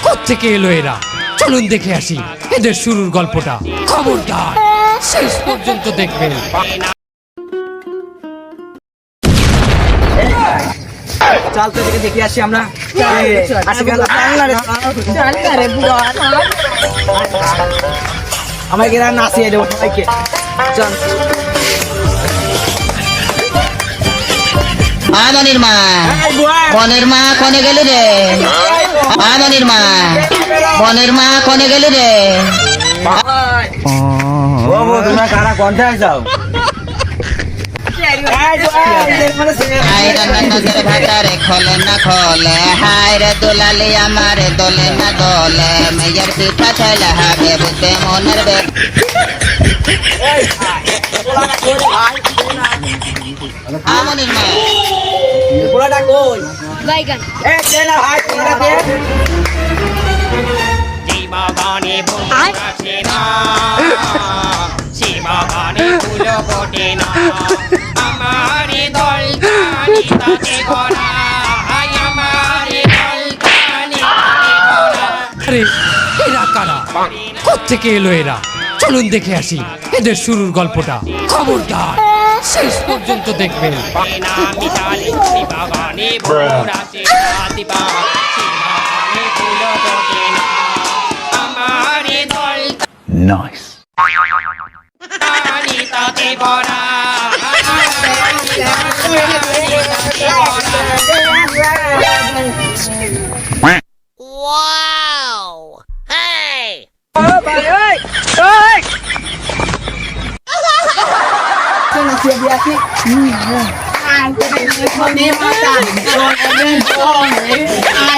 কোত্থেকে এলো এরা? চলুন দেখে আসি এদের শুরুর গল্পটা। খবরদার শেষ পর্যন্ত দেখবেন। চল তো দেখে আসি আমরা। আমার গেরা নাচিয়ে দেবো সবাইকে। চল মনির মা, বনের মা কনে গেলি রে? মনির মা, বনের মা কনে গেলি রে? তোমরা কারা কোনটায় যাও? ভাতারে খোলে না খোলে, হায় রে দোলালি আমারে দোলে না দোলে, মেয়ের পিঠা ছেলে হবে বুঝতে মনের বে। মনির মা গোলাটা কই? বাইগান এ দে না ভাই, তোমরা দে। বাগানে ফুল ফোটে না, সে বাগানে ফুল ফোটে না, আমার দলকানি তাতে ভরা, আমার দলকানি তাতে ভরা। আরে এরা কারা? কোত্থেকে এলো এরা? চলুন দেখে আসি এদের শুরুর গল্পটা। খবরদার শেষ পর্যন্ত দেখবেন। মিতালি সে বাগানে ভোর আছে রাতি পাহাড়, সে বাগানে ফুল ফোটে না, আমার দলকানি তাতে ভরা, I